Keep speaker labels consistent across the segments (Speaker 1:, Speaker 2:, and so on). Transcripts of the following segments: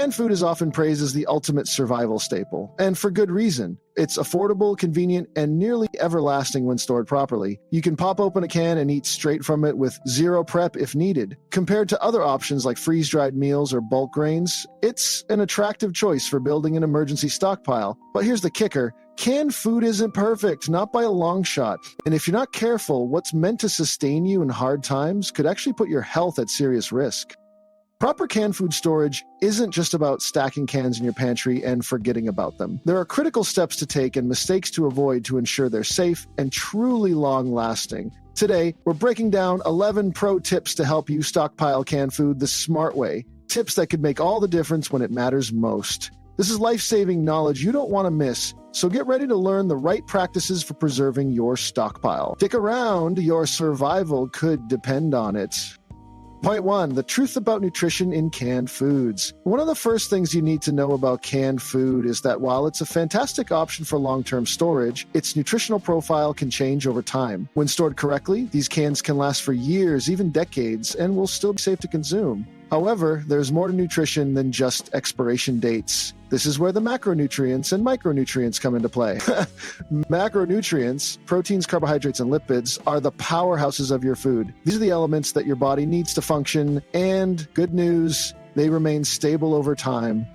Speaker 1: Canned food is often praised as the ultimate survival staple, and for good reason. It's affordable, convenient, and nearly everlasting when stored properly. You can pop open a can and eat straight from it with zero prep if needed. Compared to other options like freeze-dried meals or bulk grains, it's an attractive choice for building an emergency stockpile. But here's the kicker. Canned food isn't perfect, not by a long shot. And if you're not careful, what's meant to sustain you in hard times could actually put your health at serious risk. Proper canned food storage isn't just about stacking cans in your pantry and forgetting about them. There are critical steps to take and mistakes to avoid to ensure they're safe and truly long-lasting. Today, we're breaking down 11 pro tips to help you stockpile canned food the smart way. Tips that could make all the difference when it matters most. This is life-saving knowledge you don't want to miss, so get ready to learn the right practices for preserving your stockpile. Stick around, your survival could depend on it. Point 1. The truth about nutrition in canned foods. One of the first things you need to know about canned food is that while it's a fantastic option for long-term storage, its nutritional profile can change over time. When stored correctly, these cans can last for years, even decades, and will still be safe to consume. However, there's more to nutrition than just expiration dates. This is where the macronutrients and micronutrients come into play. Macronutrients, proteins, carbohydrates, and lipids, are the powerhouses of your food. These are the elements that your body needs to function, and good news, they remain stable over time.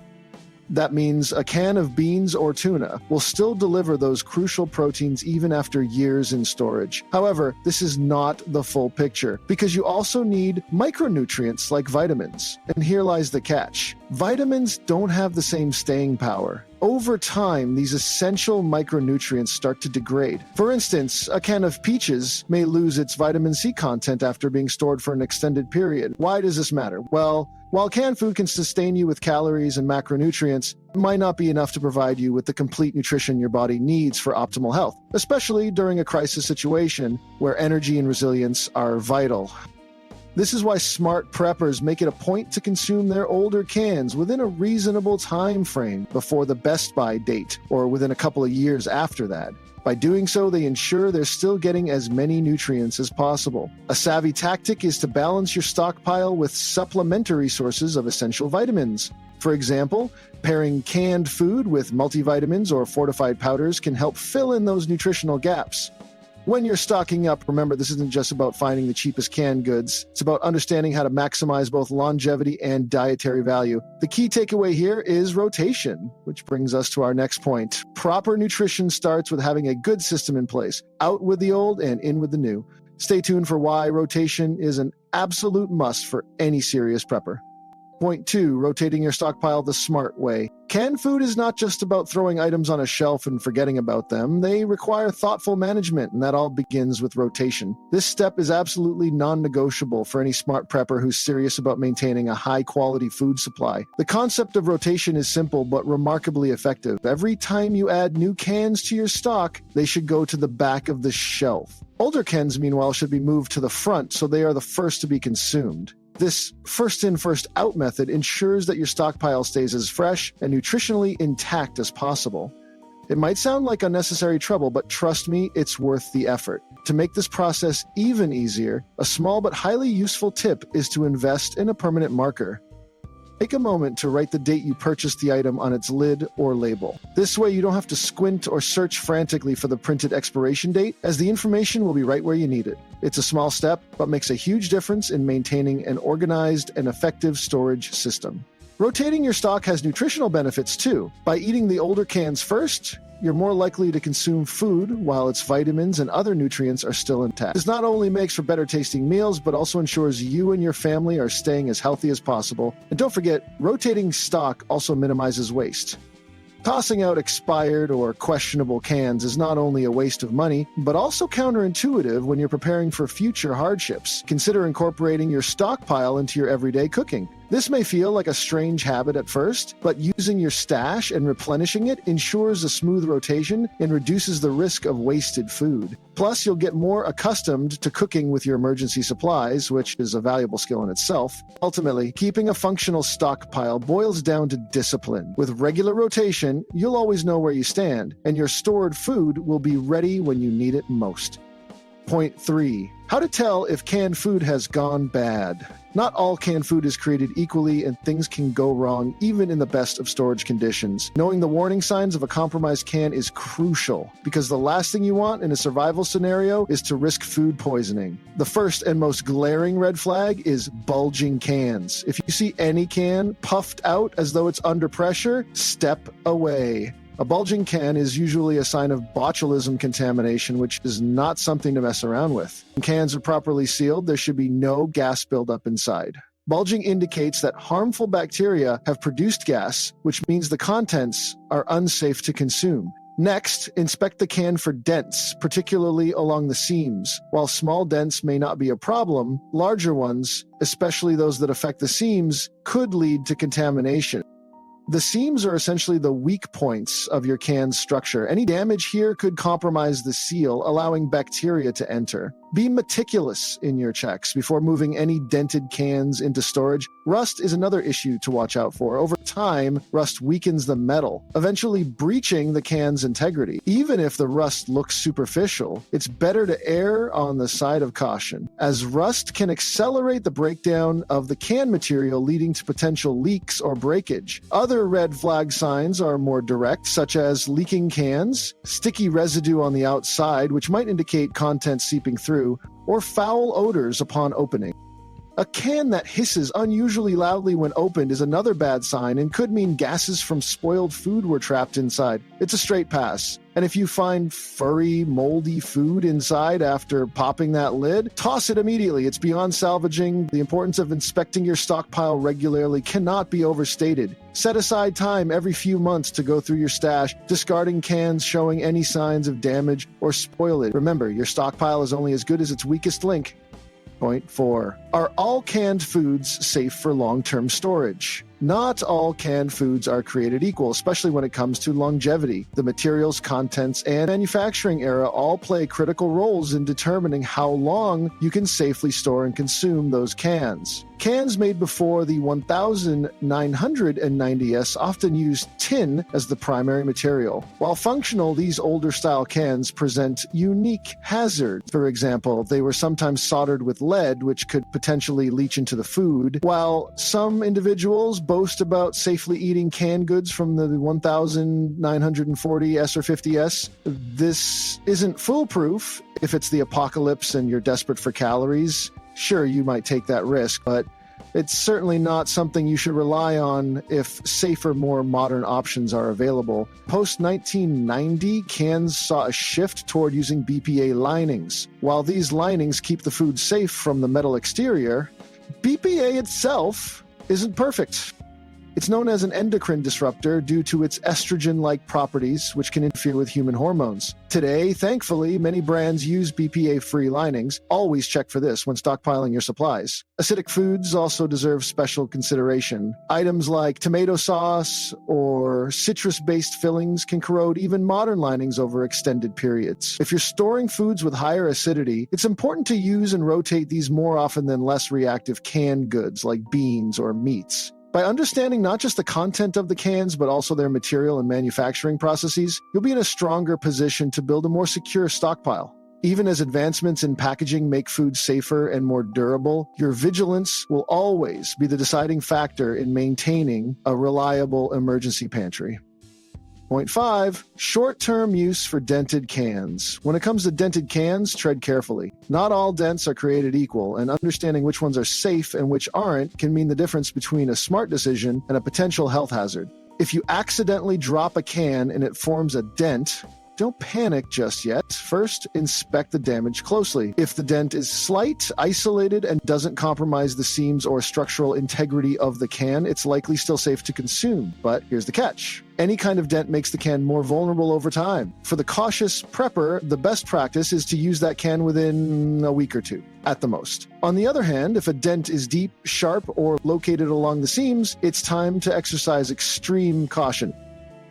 Speaker 1: That means a can of beans or tuna will still deliver those crucial proteins even after years in storage. However, this is not the full picture because you also need micronutrients like vitamins. And here lies the catch. Vitamins don't have the same staying power. Over time, these essential micronutrients start to degrade. For instance, a can of peaches may lose its vitamin C content after being stored for an extended period. Why does this matter? Well, while canned food can sustain you with calories and macronutrients, it might not be enough to provide you with the complete nutrition your body needs for optimal health, especially during a crisis situation where energy and resilience are vital. This is why smart preppers make it a point to consume their older cans within a reasonable time frame before the best by date or within a couple of years after that. By doing so, they ensure they're still getting as many nutrients as possible. A savvy tactic is to balance your stockpile with supplementary sources of essential vitamins. For example, pairing canned food with multivitamins or fortified powders can help fill in those nutritional gaps. When you're stocking up, remember this isn't just about finding the cheapest canned goods. It's about understanding how to maximize both longevity and dietary value. The key takeaway here is rotation, which brings us to our next point. Proper nutrition starts with having a good system in place. Out with the old and in with the new. Stay tuned for why rotation is an absolute must for any serious prepper. Point 2, rotating your stockpile the smart way. Canned food is not just about throwing items on a shelf and forgetting about them. They require thoughtful management, and that all begins with rotation. This step is absolutely non-negotiable for any smart prepper who's serious about maintaining a high-quality food supply. The concept of rotation is simple but remarkably effective. Every time you add new cans to your stock, they should go to the back of the shelf. Older cans, meanwhile, should be moved to the front so they are the first to be consumed. This first-in, first-out method ensures that your stockpile stays as fresh and nutritionally intact as possible. It might sound like unnecessary trouble, but trust me, it's worth the effort. To make this process even easier, a small but highly useful tip is to invest in a permanent marker. Take a moment to write the date you purchased the item on its lid or label. This way you don't have to squint or search frantically for the printed expiration date, as the information will be right where you need it. It's a small step, but makes a huge difference in maintaining an organized and effective storage system. Rotating your stock has nutritional benefits too. By eating the older cans first, you're more likely to consume food while its vitamins and other nutrients are still intact. This not only makes for better tasting meals, but also ensures you and your family are staying as healthy as possible. And don't forget, rotating stock also minimizes waste. Tossing out expired or questionable cans is not only a waste of money, but also counterintuitive when you're preparing for future hardships. Consider incorporating your stockpile into your everyday cooking. This may feel like a strange habit at first, but using your stash and replenishing it ensures a smooth rotation and reduces the risk of wasted food. Plus, you'll get more accustomed to cooking with your emergency supplies, which is a valuable skill in itself. Ultimately, keeping a functional stockpile boils down to discipline. With regular rotation, you'll always know where you stand, and your stored food will be ready when you need it most. Point 3. How to tell if canned food has gone bad. Not all canned food is created equally, and things can go wrong even in the best of storage conditions. Knowing the warning signs of a compromised can is crucial, because the last thing you want in a survival scenario is to risk food poisoning. The first and most glaring red flag is bulging cans. If you see any can puffed out as though it's under pressure, step away. A bulging can is usually a sign of botulism contamination, which is not something to mess around with. When cans are properly sealed, there should be no gas buildup inside. Bulging indicates that harmful bacteria have produced gas, which means the contents are unsafe to consume. Next, inspect the can for dents, particularly along the seams. While small dents may not be a problem, larger ones, especially those that affect the seams, could lead to contamination. The seams are essentially the weak points of your can's structure. Any damage here could compromise the seal, allowing bacteria to enter. Be meticulous in your checks before moving any dented cans into storage. Rust is another issue to watch out for. Over time, rust weakens the metal, eventually breaching the can's integrity. Even if the rust looks superficial, it's better to err on the side of caution, as rust can accelerate the breakdown of the can material, leading to potential leaks or breakage. Other red flag signs are more direct, such as leaking cans, sticky residue on the outside, which might indicate content seeping through, or foul odors upon opening. A can that hisses unusually loudly when opened is another bad sign and could mean gases from spoiled food were trapped inside. It's a straight pass. And if you find furry, moldy food inside after popping that lid, toss it immediately. It's beyond salvaging. The importance of inspecting your stockpile regularly cannot be overstated. Set aside time every few months to go through your stash, discarding cans showing any signs of damage or spoil it. Remember, your stockpile is only as good as its weakest link. Point 4. Are all canned foods safe for long-term storage? Not all canned foods are created equal, especially when it comes to longevity. The materials, contents, and manufacturing era all play critical roles in determining how long you can safely store and consume those cans. Cans made before the 1990s often used tin as the primary material. While functional, these older style cans present unique hazards. For example, they were sometimes soldered with lead, which could potentially leach into the food. While some individuals boast about safely eating canned goods from the 1940s or 50s, this isn't foolproof. If it's the apocalypse and you're desperate for calories, sure, you might take that risk, but it's certainly not something you should rely on if safer, more modern options are available. Post-1990, cans saw a shift toward using BPA linings. While these linings keep the food safe from the metal exterior, BPA itself isn't perfect. It's known as an endocrine disruptor due to its estrogen-like properties, which can interfere with human hormones. Today, thankfully, many brands use BPA-free linings. Always check for this when stockpiling your supplies. Acidic foods also deserve special consideration. Items like tomato sauce or citrus-based fillings can corrode even modern linings over extended periods. If you're storing foods with higher acidity, it's important to use and rotate these more often than less reactive canned goods like beans or meats. By understanding not just the content of the cans, but also their material and manufacturing processes, you'll be in a stronger position to build a more secure stockpile. Even as advancements in packaging make food safer and more durable, your vigilance will always be the deciding factor in maintaining a reliable emergency pantry. Point 5, short-term use for dented cans. When it comes to dented cans, tread carefully. Not all dents are created equal, and understanding which ones are safe and which aren't can mean the difference between a smart decision and a potential health hazard. If you accidentally drop a can and it forms a dent, don't panic just yet. First, inspect the damage closely. If the dent is slight, isolated, and doesn't compromise the seams or structural integrity of the can, it's likely still safe to consume. But here's the catch. Any kind of dent makes the can more vulnerable over time. For the cautious prepper, the best practice is to use that can within a week or two, at the most. On the other hand, if a dent is deep, sharp, or located along the seams, it's time to exercise extreme caution.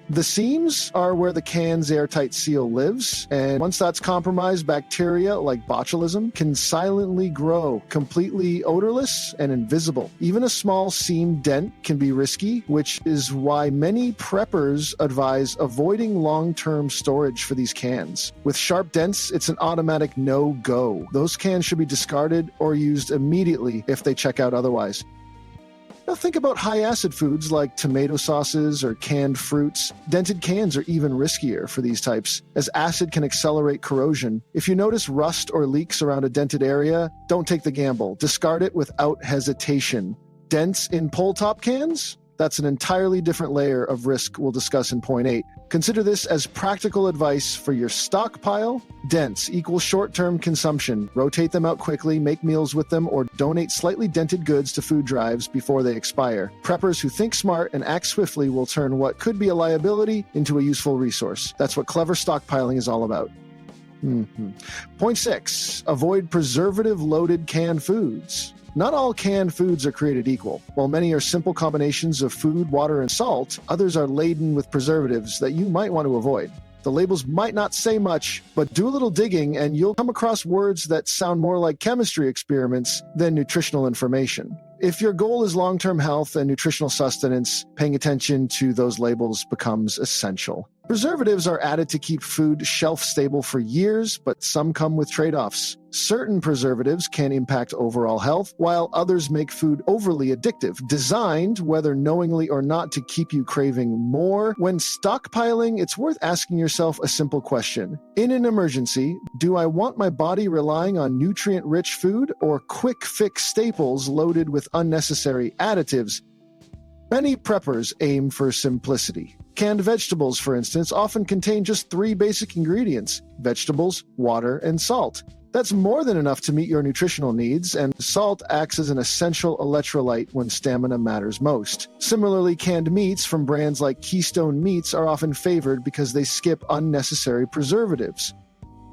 Speaker 1: The seams are where the can's airtight seal lives, and once that's compromised, bacteria like botulism can silently grow, completely odorless and invisible. Even a small seam dent can be risky, which is why many preppers advise avoiding long-term storage for these cans. With sharp dents, it's an automatic no-go. Those cans should be discarded or used immediately if they check out otherwise. Now think about high-acid foods like tomato sauces or canned fruits. Dented cans are even riskier for these types, as acid can accelerate corrosion. If you notice rust or leaks around a dented area, don't take the gamble. Discard it without hesitation. Dents in pull-top cans? That's an entirely different layer of risk we'll discuss in point 8. Consider this as practical advice for your stockpile. Dents equal short-term consumption. Rotate them out quickly, make meals with them, or donate slightly dented goods to food drives before they expire. Preppers who think smart and act swiftly will turn what could be a liability into a useful resource. That's what clever stockpiling is all about. Point 6, avoid preservative-loaded canned foods. Not all canned foods are created equal. While many are simple combinations of food, water, and salt, others are laden with preservatives that you might want to avoid. The labels might not say much, but do a little digging and you'll come across words that sound more like chemistry experiments than nutritional information. If your goal is long-term health and nutritional sustenance, paying attention to those labels becomes essential. Preservatives are added to keep food shelf-stable for years, but some come with trade-offs. Certain preservatives can impact overall health, while others make food overly addictive, designed, whether knowingly or not, to keep you craving more. When stockpiling, it's worth asking yourself a simple question. In an emergency, do I want my body relying on nutrient-rich food or quick-fix staples loaded with unnecessary additives? Many preppers aim for simplicity. Canned vegetables, for instance, often contain just 3 basic ingredients: vegetables, water, and salt. That's more than enough to meet your nutritional needs, and salt acts as an essential electrolyte when stamina matters most. Similarly, canned meats from brands like Keystone Meats are often favored because they skip unnecessary preservatives.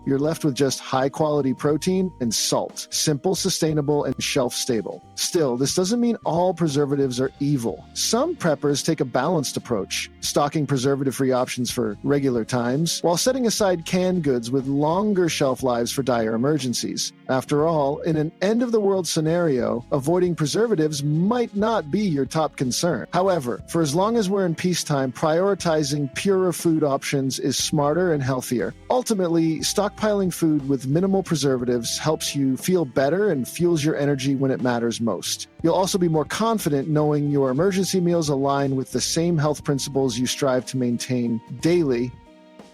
Speaker 1: You're left with just high-quality protein and salt, simple, sustainable, and shelf-stable. Still, this doesn't mean all preservatives are evil. Some preppers take a balanced approach, stocking preservative-free options for regular times, while setting aside canned goods with longer shelf lives for dire emergencies. After all, in an end-of-the-world scenario, avoiding preservatives might not be your top concern. However, for as long as we're in peacetime, prioritizing purer food options is smarter and healthier. Ultimately, stockpiling food with minimal preservatives helps you feel better and fuels your energy when it matters most. You'll also be more confident knowing your emergency meals align with the same health principles you strive to maintain daily.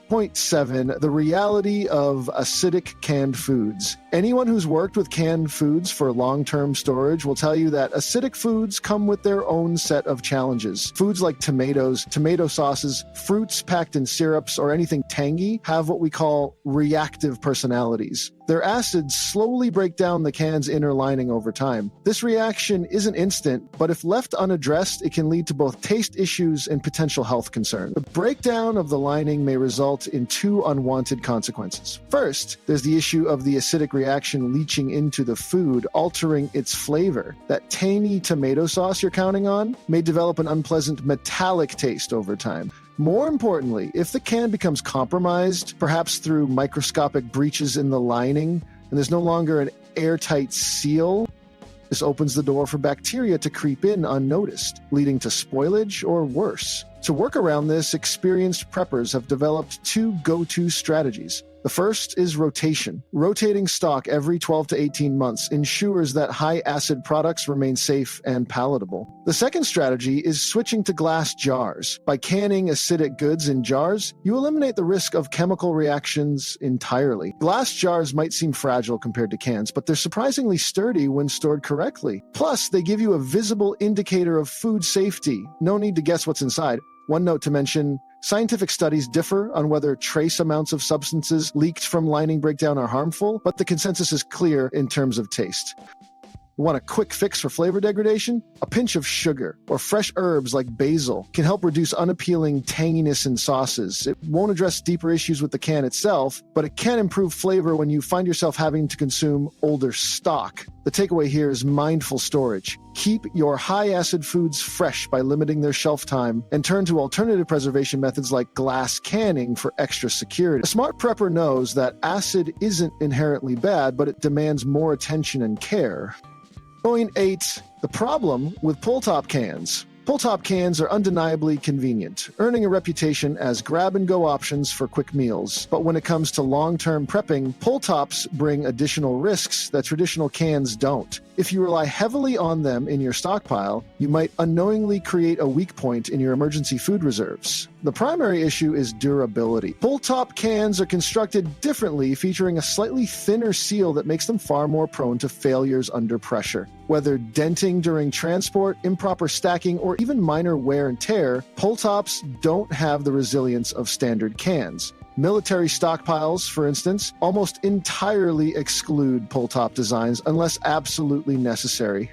Speaker 1: Point 7, the reality of acidic canned foods. Anyone who's worked with canned foods for long-term storage will tell you that acidic foods come with their own set of challenges. Foods like tomatoes, tomato sauces, fruits packed in syrups, or anything tangy have what we call reactive personalities. Their acids slowly break down the can's inner lining over time. This reaction isn't instant, but if left unaddressed, it can lead to both taste issues and potential health concerns. The breakdown of the lining may result in 2 unwanted consequences. First, there's the issue of the acidic reaction leaching into the food, altering its flavor. That tangy tomato sauce you're counting on may develop an unpleasant metallic taste over time. More importantly, if the can becomes compromised, perhaps through microscopic breaches in the lining, and there's no longer an airtight seal, this opens the door for bacteria to creep in unnoticed, leading to spoilage or worse. To work around this, experienced preppers have developed 2 go-to strategies. The first is rotation. Rotating stock every 12 to 18 months ensures that high-acid products remain safe and palatable. The second strategy is switching to glass jars. By canning acidic goods in jars, you eliminate the risk of chemical reactions entirely. Glass jars might seem fragile compared to cans, but they're surprisingly sturdy when stored correctly. Plus, they give you a visible indicator of food safety. No need to guess what's inside. One note to mention, scientific studies differ on whether trace amounts of substances leaked from lining breakdown are harmful, but the consensus is clear in terms of taste. Want a quick fix for flavor degradation? A pinch of sugar or fresh herbs like basil can help reduce unappealing tanginess in sauces. It won't address deeper issues with the can itself, but it can improve flavor when you find yourself having to consume older stock. The takeaway here is mindful storage. Keep your high-acid foods fresh by limiting their shelf time, and turn to alternative preservation methods like glass canning for extra security. A smart prepper knows that acid isn't inherently bad, but it demands more attention and care. Point 8. The problem with pull-top cans. Pull-top cans are undeniably convenient, earning a reputation as grab-and-go options for quick meals. But when it comes to long-term prepping, pull-tops bring additional risks that traditional cans don't. If you rely heavily on them in your stockpile, you might unknowingly create a weak point in your emergency food reserves. The primary issue is durability. Pull-top cans are constructed differently, featuring a slightly thinner seal that makes them far more prone to failures under pressure. Whether denting during transport, improper stacking, or even minor wear and tear, pull-tops don't have the resilience of standard cans. Military stockpiles, for instance, almost entirely exclude pull-top designs unless absolutely necessary.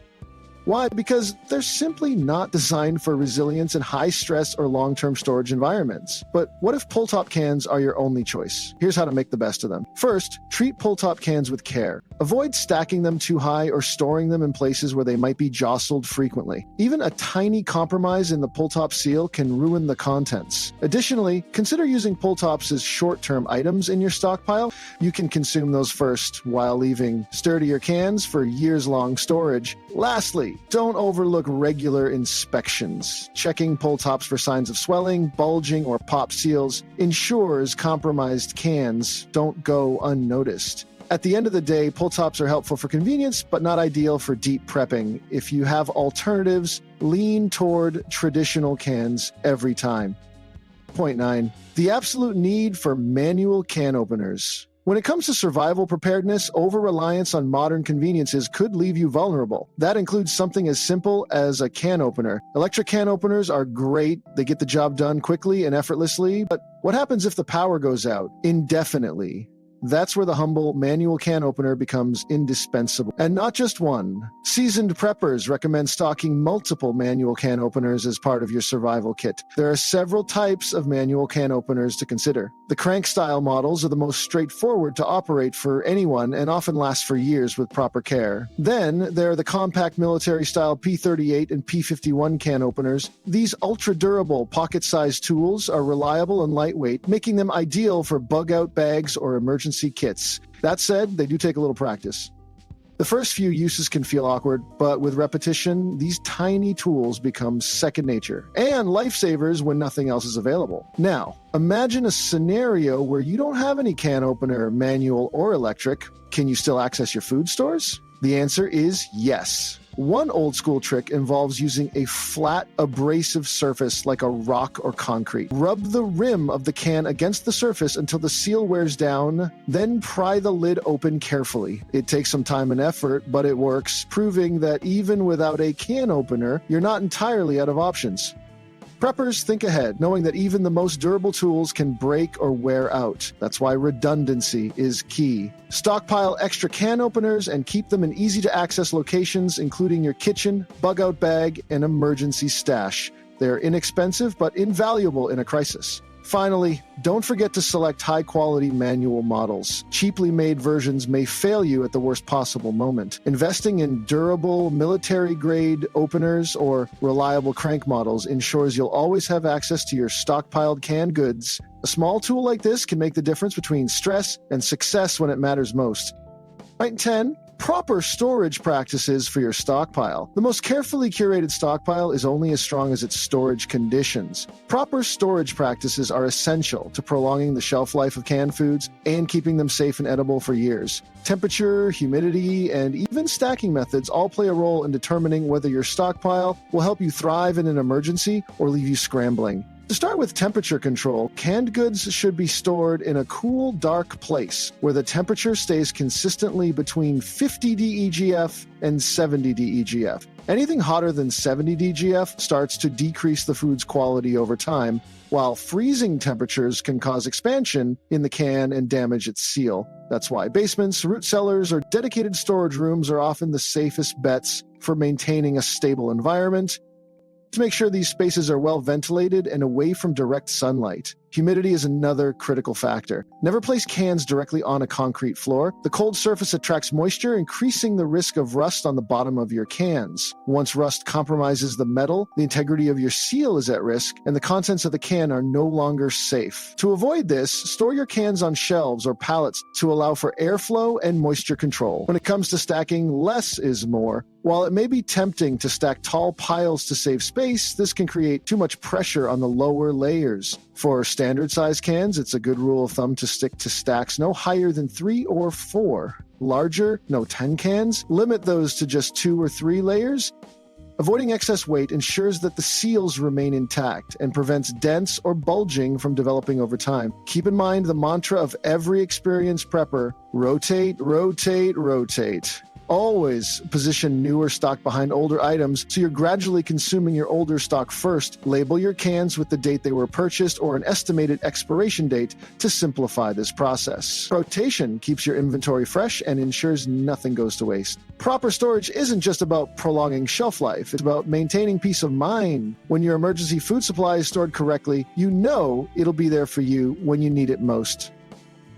Speaker 1: Why? Because they're simply not designed for resilience in high-stress or long-term storage environments. But what if pull-top cans are your only choice? Here's how to make the best of them. First, treat pull-top cans with care. Avoid stacking them too high or storing them in places where they might be jostled frequently. Even a tiny compromise in the pull-top seal can ruin the contents. Additionally, consider using pull-tops as short-term items in your stockpile. You can consume those first while leaving sturdier cans for years-long storage. Lastly, don't overlook regular inspections. Checking pull tops for signs of swelling, bulging, or pop seals ensures compromised cans don't go unnoticed. At the end of the day, pull tops are helpful for convenience, but not ideal for deep prepping. If you have alternatives, lean toward traditional cans every time. Point 9. The absolute need for manual can openers. When it comes to survival preparedness, over-reliance on modern conveniences could leave you vulnerable. That includes something as simple as a can opener. Electric can openers are great. They get the job done quickly and effortlessly. But what happens if the power goes out indefinitely? That's where the humble manual can opener becomes indispensable. And not just one. Seasoned preppers recommend stocking multiple manual can openers as part of your survival kit. There are several types of manual can openers to consider. The crank-style models are the most straightforward to operate for anyone and often last for years with proper care. Then there are the compact military-style P38 and P51 can openers. These ultra-durable, pocket-sized tools are reliable and lightweight, making them ideal for bug-out bags or emergency kits. That said, they do take a little practice. The first few uses can feel awkward, but with repetition, these tiny tools become second nature and lifesavers when nothing else is available. Now, imagine a scenario where you don't have any can opener, manual or electric. Can you still access your food stores? The answer is yes. One old school trick involves using a flat, abrasive surface like a rock or concrete. Rub the rim of the can against the surface until the seal wears down, then pry the lid open carefully. It takes some time and effort, but it works, proving that even without a can opener, you're not entirely out of options. Preppers think ahead, knowing that even the most durable tools can break or wear out. That's why redundancy is key. Stockpile extra can openers and keep them in easy-to-access locations, including your kitchen, bug-out bag, and emergency stash. They're inexpensive but invaluable in a crisis. Finally, don't forget to select high-quality manual models. Cheaply made versions may fail you at the worst possible moment. Investing in durable, military-grade openers or reliable crank models ensures you'll always have access to your stockpiled canned goods. A small tool like this can make the difference between stress and success when it matters most. Point 10. Proper storage practices for your stockpile. The most carefully curated stockpile is only as strong as its storage conditions. Proper storage practices are essential to prolonging the shelf life of canned foods and keeping them safe and edible for years. Temperature, humidity, and even stacking methods all play a role in determining whether your stockpile will help you thrive in an emergency or leave you scrambling. To start with temperature control, canned goods should be stored in a cool, dark place where the temperature stays consistently between 50 DEGF and 70 DEGF. Anything hotter than 70 DEGF starts to decrease the food's quality over time, while freezing temperatures can cause expansion in the can and damage its seal. That's why basements, root cellars, or dedicated storage rooms are often the safest bets, for maintaining a stable environment. To make sure these spaces are well ventilated and away from direct sunlight. Humidity is another critical factor. Never place cans directly on a concrete floor. The cold surface attracts moisture, increasing the risk of rust on the bottom of your cans. Once rust compromises the metal, the integrity of your seal is at risk, and the contents of the can are no longer safe. To avoid this, store your cans on shelves or pallets to allow for airflow and moisture control. When it comes to stacking, less is more. While it may be tempting to stack tall piles to save space, this can create too much pressure on the lower layers. For standard size cans, it's a good rule of thumb to stick to stacks no higher than 3 or 4. Larger, 10 cans, limit those to just 2 or 3 layers. Avoiding excess weight ensures that the seals remain intact and prevents dents or bulging from developing over time. Keep in mind the mantra of every experienced prepper: rotate, rotate, rotate. Always position newer stock behind older items so you're gradually consuming your older stock first. Label your cans with the date they were purchased or an estimated expiration date to simplify this process. Rotation keeps your inventory fresh and ensures nothing goes to waste. Proper storage isn't just about prolonging shelf life, it's about maintaining peace of mind. When your emergency food supply is stored correctly, you know it'll be there for you when you need it most.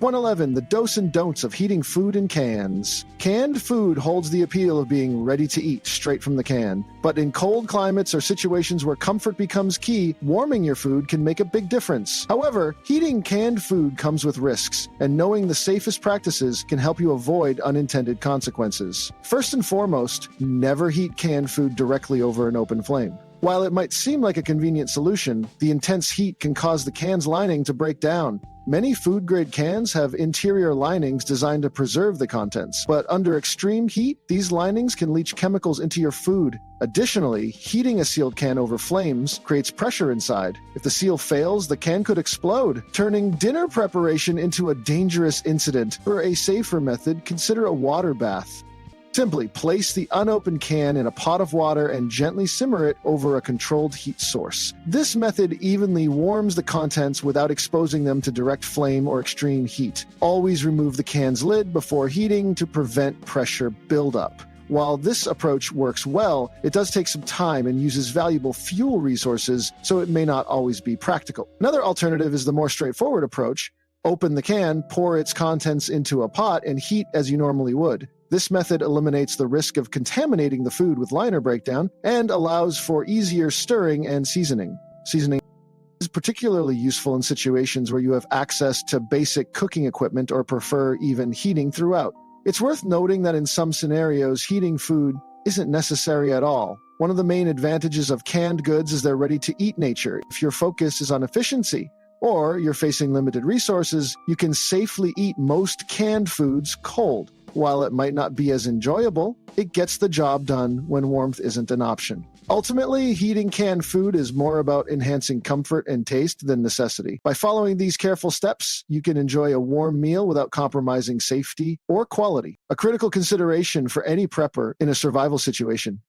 Speaker 1: 111. The do's and don'ts of heating food in cans. Canned food holds the appeal of being ready to eat straight from the can. But in cold climates or situations where comfort becomes key, warming your food can make a big difference. However, heating canned food comes with risks, and knowing the safest practices can help you avoid unintended consequences. First and foremost, never heat canned food directly over an open flame. While it might seem like a convenient solution, the intense heat can cause the can's lining to break down. Many food-grade cans have interior linings designed to preserve the contents, but under extreme heat, these linings can leach chemicals into your food. Additionally, heating a sealed can over flames creates pressure inside. If the seal fails, the can could explode, turning dinner preparation into a dangerous incident. For a safer method, consider a water bath. Simply place the unopened can in a pot of water and gently simmer it over a controlled heat source. This method evenly warms the contents without exposing them to direct flame or extreme heat. Always remove the can's lid before heating to prevent pressure buildup. While this approach works well, it does take some time and uses valuable fuel resources, so it may not always be practical. Another alternative is the more straightforward approach. Open the can, pour its contents into a pot, and heat as you normally would. This method eliminates the risk of contaminating the food with liner breakdown and allows for easier stirring and seasoning. Seasoning is particularly useful in situations where you have access to basic cooking equipment or prefer even heating throughout. It's worth noting that in some scenarios, heating food isn't necessary at all. One of the main advantages of canned goods is their ready-to-eat nature. If your focus is on efficiency, or you're facing limited resources, you can safely eat most canned foods cold. While it might not be as enjoyable, it gets the job done when warmth isn't an option. Ultimately, heating canned food is more about enhancing comfort and taste than necessity. By following these careful steps, you can enjoy a warm meal without compromising safety or quality, a critical consideration for any prepper in a survival situation.